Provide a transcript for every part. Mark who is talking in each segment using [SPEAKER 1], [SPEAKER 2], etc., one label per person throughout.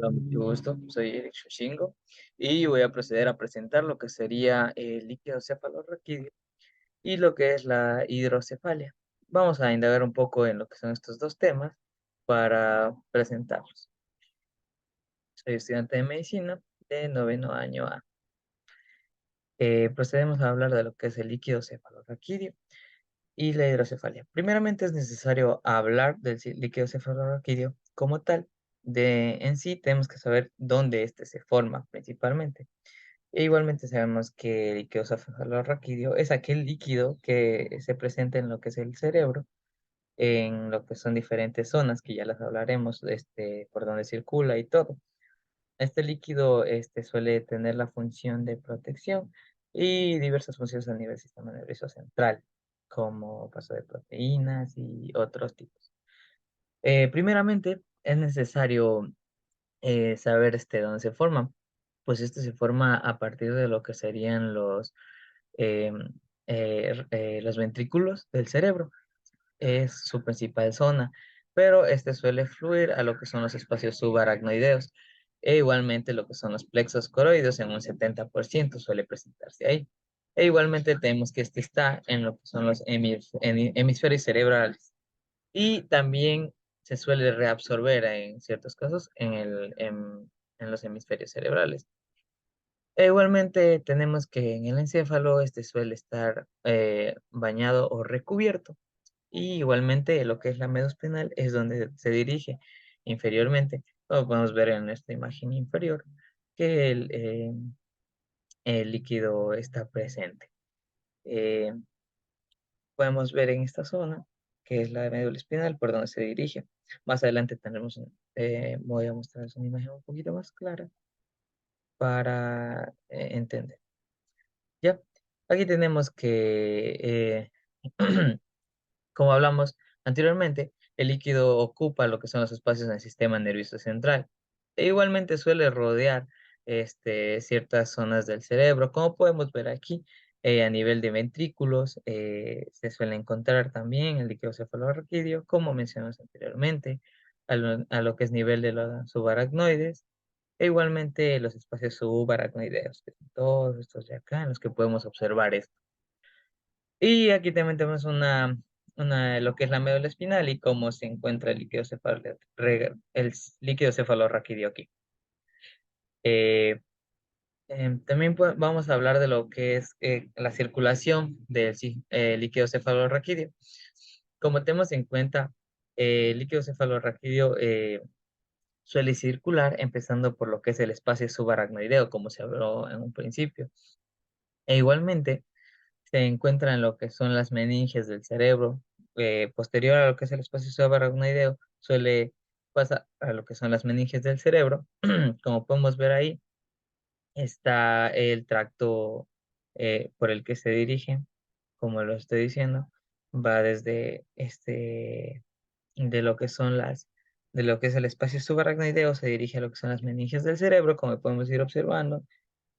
[SPEAKER 1] Hola, mucho gusto. Soy Eric Shoshingo y voy a proceder a presentar lo que sería el líquido cefalorraquídeo y lo que es la hidrocefalia. Vamos a indagar un poco en lo que son estos dos temas para presentarlos. Soy estudiante de medicina de noveno año A. Procedemos a hablar de lo que es el líquido cefalorraquídeo y la hidrocefalia. Primeramente es necesario hablar del líquido cefalorraquídeo como tal. En sí tenemos que saber dónde éste se forma principalmente. E igualmente sabemos que el líquido cefalorraquídeo es aquel líquido que se presenta en lo que es el cerebro, en lo que son diferentes zonas, que ya las hablaremos, por donde circula y todo. Este líquido, suele tener la función de protección y diversas funciones a nivel del sistema nervioso central, como paso de proteínas y otros tipos. Primeramente, es necesario saber dónde se forma. Pues este se forma a partir de lo que serían em, los ventrículos del cerebro. Es su principal zona, pero este suele fluir a lo que son los espacios subaracnoideos. E igualmente lo que son los plexos coroides en un 70% suele presentarse ahí. E igualmente tenemos que este está en lo que son los hemisferios cerebrales. Y también se suele reabsorber en ciertos casos en los hemisferios cerebrales. E igualmente tenemos que en el encéfalo este suele estar bañado o recubierto. Y igualmente lo que es la meduspinal es donde se dirige inferiormente. Como podemos ver en esta imagen inferior, que el líquido está presente. Eh, Podemos ver en esta zona, que es la médula espinal, por donde se dirige. Más adelante voy a mostrarles una imagen un poquito más clara para entender. Ya, aquí tenemos que, como hablamos anteriormente, el líquido ocupa lo que son los espacios en el sistema nervioso central. E igualmente suele rodear ciertas zonas del cerebro. Como podemos ver aquí, a nivel de ventrículos, se suele encontrar también el líquido cefalorraquídeo, como mencionamos anteriormente, a lo que es nivel de los subaracnoides, e igualmente los espacios subaracnoideos, que son todos estos de acá, en los que podemos observar esto. Y aquí también tenemos lo que es la médula espinal y cómo se encuentra el líquido cefalorraquídeo aquí. Eh, También vamos a hablar de lo que es la circulación del líquido cefalorraquídeo. Como tenemos en cuenta, el líquido cefalorraquídeo suele circular empezando por lo que es el espacio subaracnoideo, como se habló en un principio. E igualmente, se encuentra en lo que son las meninges del cerebro. Posterior a lo que es el espacio subaracnoideo, suele pasar a lo que son las meninges del cerebro. Como podemos ver ahí, está el tracto por el que se dirige, como lo estoy diciendo, va desde de lo que son de lo que es el espacio subaracnoideo, se dirige a lo que son las meninges del cerebro, como podemos ir observando,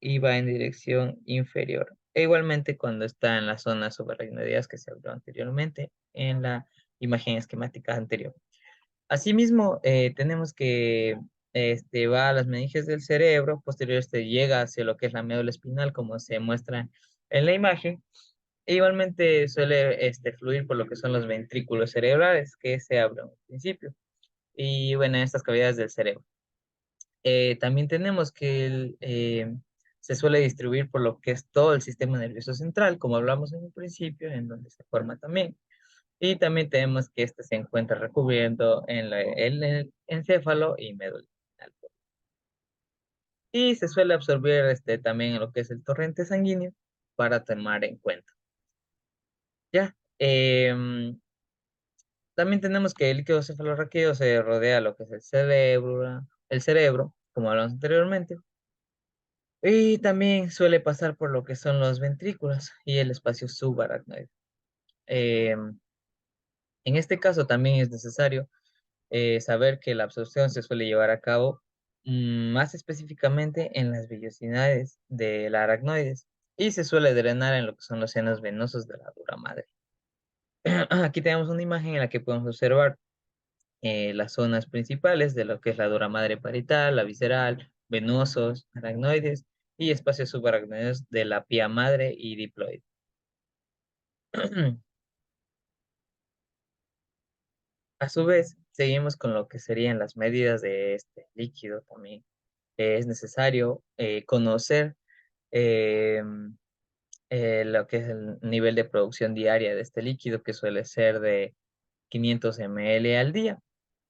[SPEAKER 1] y va en dirección inferior. E igualmente cuando está en la zona subaracnoideas que se habló anteriormente en la imagen esquemática anterior. Asimismo, tenemos que va a las meninges del cerebro, posterior llega hacia lo que es la médula espinal, como se muestra en la imagen. E igualmente suele fluir por lo que son los ventrículos cerebrales que se abren al principio. Y bueno, en estas cavidades del cerebro. También tenemos que se suele distribuir por lo que es todo el sistema nervioso central, como hablamos en un principio, en donde se forma también. Y también tenemos que este se encuentra recubriendo en el encéfalo y médula espinal. Y se suele absorber también en lo que es el torrente sanguíneo para tomar en cuenta. Ya. También tenemos que el líquido cefalorraquídeo se rodea lo que es el cerebro, como hablamos anteriormente. Y también suele pasar por lo que son los ventrículos y el espacio subaracnoide. En este caso también es necesario saber que la absorción se suele llevar a cabo más específicamente en las vellosidades de la aracnoides y se suele drenar en lo que son los senos venosos de la dura madre. Aquí tenemos una imagen en la que podemos observar las zonas principales de lo que es la dura madre parietal, la visceral, venosos, aracnoides y espacios subaracnoides de la pía madre y diploide. A su vez, seguimos con lo que serían las medidas de este líquido también. Es necesario conocer eh, lo que es el nivel de producción diaria de este líquido, que suele ser de 500 ml al día.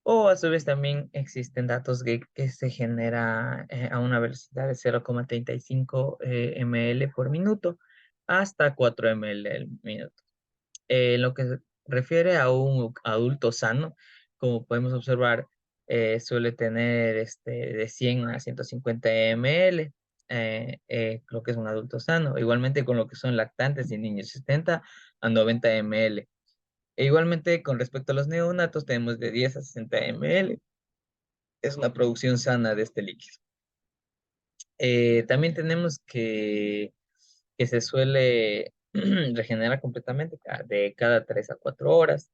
[SPEAKER 1] O a su vez también existen datos que se genera a una velocidad de 0,35 ml por minuto hasta 4 ml al minuto. En lo que se refiere a un adulto sano, como podemos observar, suele tener de 100 a 150 ml, lo que es un adulto sano. Igualmente con lo que son lactantes y niños, 70 a 90 ml. E igualmente con respecto a los neonatos, tenemos de 10 a 60 ml. Es una producción sana de este líquido. También tenemos que se suele regenerar completamente de cada 3 a 4 horas.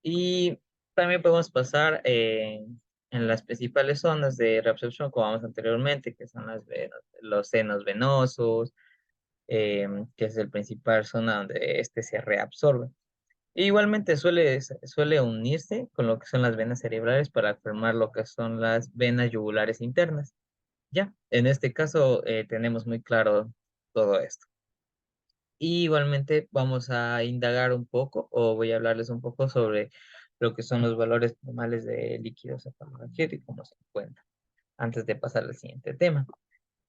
[SPEAKER 1] Y también podemos pasar en las principales zonas de reabsorción, como vamos anteriormente, que son los senos venosos, que es el principal zona donde este se reabsorbe. E igualmente suele unirse con lo que son las venas cerebrales para formar lo que son las venas yugulares internas. Ya, en este caso tenemos muy claro todo esto. Y igualmente vamos a indagar un poco, o voy a hablarles un poco sobre lo que son los valores normales de líquidos cefalorraquídeos y cómo se encuentran, antes de pasar al siguiente tema.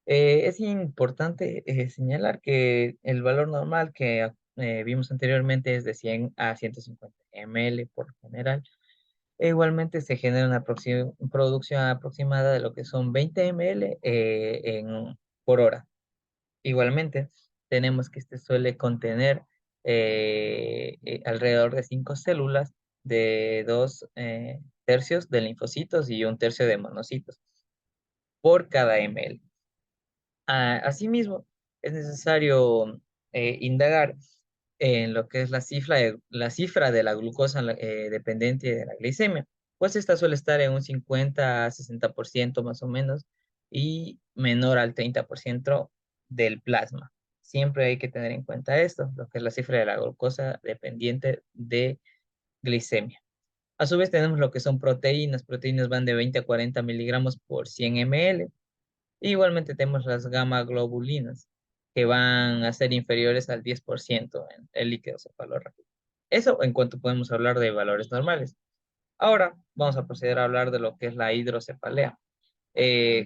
[SPEAKER 1] Es importante señalar que el valor normal que vimos anteriormente es de 100 a 150 ml por lo general. E igualmente se genera una producción aproximada de lo que son 20 ml por hora. Igualmente, tenemos que este suele contener alrededor de 5 células de 2 tercios de linfocitos y 1 tercio de monocitos por cada ml. Asimismo, es necesario indagar en lo que es la cifra de la glucosa dependiente de la glicemia, pues esta suele estar en un 50 a 60% más o menos y menor al 30% del plasma. Siempre hay que tener en cuenta esto, lo que es la cifra de la glucosa dependiente de glicemia. A su vez tenemos lo que son proteínas. Proteínas van de 20 a 40 miligramos por 100 ml. Igualmente tenemos las gamma globulinas, que van a ser inferiores al 10% en el líquido cefalorraquídeo. Eso en cuanto podemos hablar de valores normales. Ahora vamos a proceder a hablar de lo que es la hidrocefalea.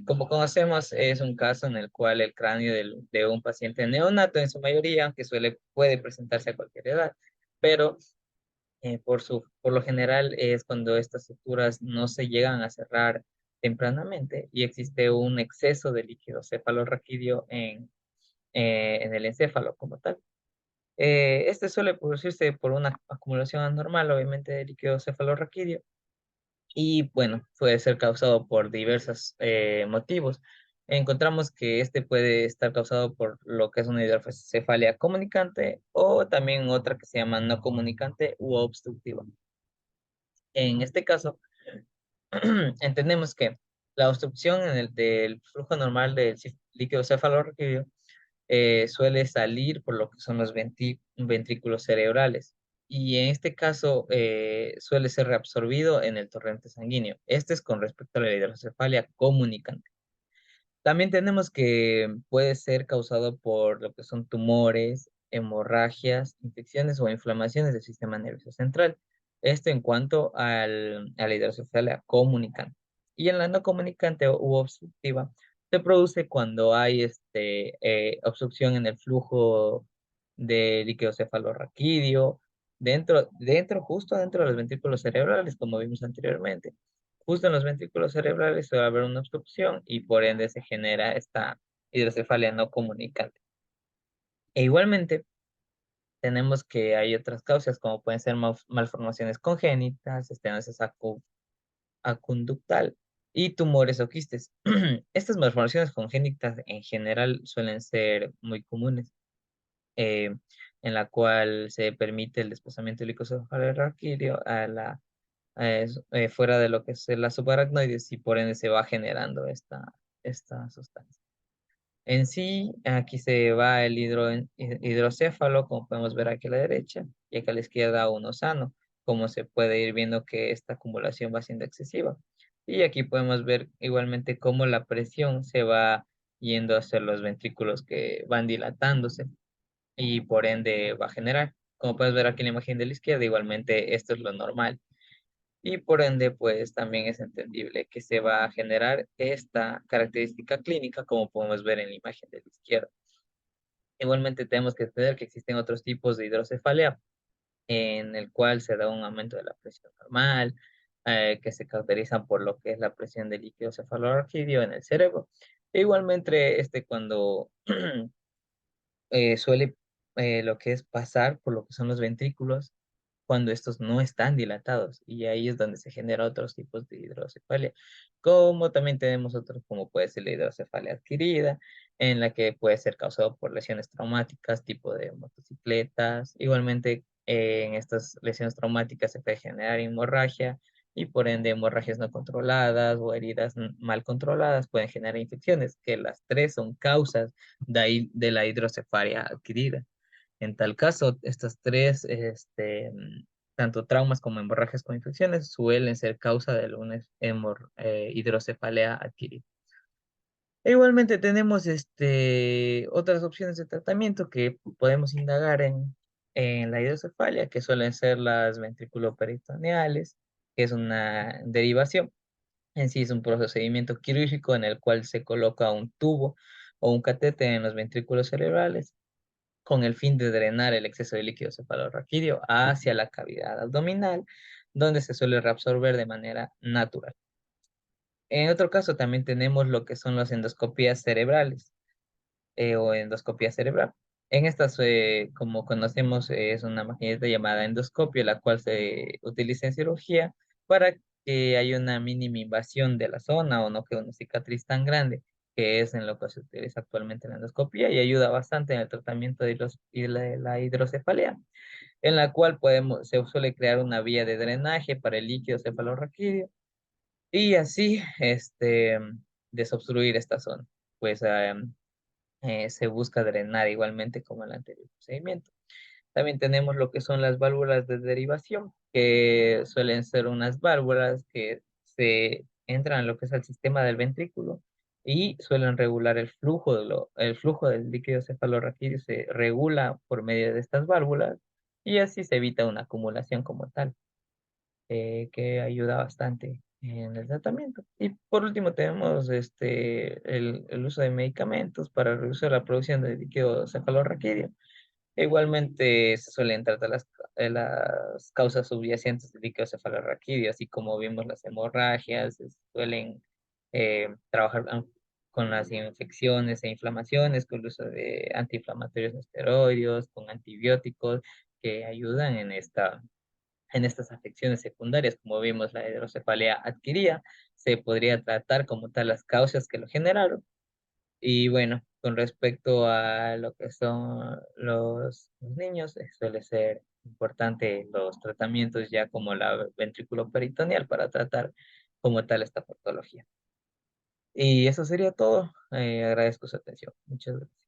[SPEAKER 1] Como conocemos, es un caso en el cual el cráneo de un paciente neonato, en su mayoría, aunque puede presentarse a cualquier edad, pero por lo general es cuando estas estructuras no se llegan a cerrar tempranamente y existe un exceso de líquido cefalorraquídeo en el encéfalo como tal. Este suele producirse por una acumulación anormal, obviamente, de líquido cefalorraquídeo y, bueno, puede ser causado por diversos motivos. Encontramos que este puede estar causado por lo que es una hidrocefalia comunicante o también otra que se llama no comunicante u obstructiva. En este caso, entendemos que la obstrucción del flujo normal del líquido cefalorraquídeo suele salir por lo que son los ventrículos cerebrales. Y en este caso suele ser reabsorbido en el torrente sanguíneo. Este es con respecto a la hidrocefalia comunicante. También tenemos que puede ser causado por lo que son tumores, hemorragias, infecciones o inflamaciones del sistema nervioso central. Esto en cuanto a la hidrocefalia comunicante. Y en la no comunicante u obstructiva se produce cuando hay obstrucción en el flujo de líquido cefalorraquídeo, justo dentro de los ventrículos cerebrales, como vimos anteriormente. Justo en los ventrículos cerebrales se va a haber una obstrucción y por ende se genera esta hidrocefalia no comunicante. E igualmente tenemos que hay otras causas como pueden ser malformaciones congénitas, estenosis aconductal y tumores o quistes. Estas malformaciones congénitas en general suelen ser muy comunes, en la cual se permite el desplazamiento del licosafalo raquídeo a la fuera de lo que es la subaracnoides y por ende se va generando esta sustancia. En sí, aquí se va el hidrocéfalo, como podemos ver aquí a la derecha, y aquí a la izquierda uno sano, como se puede ir viendo que esta acumulación va siendo excesiva. Y aquí podemos ver igualmente cómo la presión se va yendo hacia los ventrículos que van dilatándose y por ende va a generar. Como puedes ver aquí en la imagen de la izquierda, igualmente esto es lo normal. Y por ende, pues también es entendible que se va a generar esta característica clínica, como podemos ver en la imagen de la izquierda. Igualmente tenemos que entender que existen otros tipos de hidrocefalia en el cual se da un aumento de la presión normal, que se caracterizan por lo que es la presión del líquido cefalorraquídeo en el cerebro. E igualmente, cuando suele lo que es pasar por lo que son los ventrículos, cuando estos no están dilatados, y ahí es donde se generan otros tipos de hidrocefalia, como también tenemos otros, como puede ser la hidrocefalia adquirida, en la que puede ser causado por lesiones traumáticas, tipo de motocicletas. Igualmente, en estas lesiones traumáticas se puede generar hemorragia, y por ende hemorragias no controladas o heridas mal controladas pueden generar infecciones, que las tres son causas de la hidrocefalia adquirida. En tal caso, estas tres, tanto traumas como hemorragias con infecciones, suelen ser causa de una hidrocefalea adquirida. E igualmente tenemos otras opciones de tratamiento que podemos indagar en la hidrocefalia, que suelen ser las ventriculoperitoneales, que es una derivación. En sí es un procedimiento quirúrgico en el cual se coloca un tubo o un catéter en los ventrículos cerebrales con el fin de drenar el exceso de líquido cefalorraquídeo hacia la cavidad abdominal, donde se suele reabsorber de manera natural. En otro caso también tenemos lo que son las endoscopías cerebrales o endoscopía cerebral. En estas, como conocemos, es una maquinita llamada endoscopio, la cual se utiliza en cirugía para que haya una mínima invasión de la zona o no quede una cicatriz tan grande, que es en lo que se utiliza actualmente la endoscopia y ayuda bastante en el tratamiento la hidrocefalia, en la cual se suele crear una vía de drenaje para el líquido cefalorraquídeo y así desobstruir esta zona. Pues se busca drenar igualmente como el anterior procedimiento. También tenemos lo que son las válvulas de derivación, que suelen ser unas válvulas que se entran en lo que es el sistema del ventrículo y suelen regular el flujo del líquido cefalorraquídeo se regula por medio de estas válvulas y así se evita una acumulación como tal, que ayuda bastante en el tratamiento. Y por último tenemos el uso de medicamentos para reducir la producción de líquido cefalorraquídeo. Igualmente se suelen tratar las causas subyacentes del líquido cefalorraquídeo, así como vimos las hemorragias, se suelen trabajar con las infecciones e inflamaciones, con el uso de antiinflamatorios no esteroideos, con antibióticos que ayudan en estas afecciones secundarias, como vimos la hidrocefalia adquirida, se podría tratar como tal las causas que lo generaron. Y bueno, con respecto a lo que son los niños, suele ser importante los tratamientos ya como la ventrículo peritoneal para tratar como tal esta patología. Y eso sería todo. Agradezco su atención. Muchas gracias.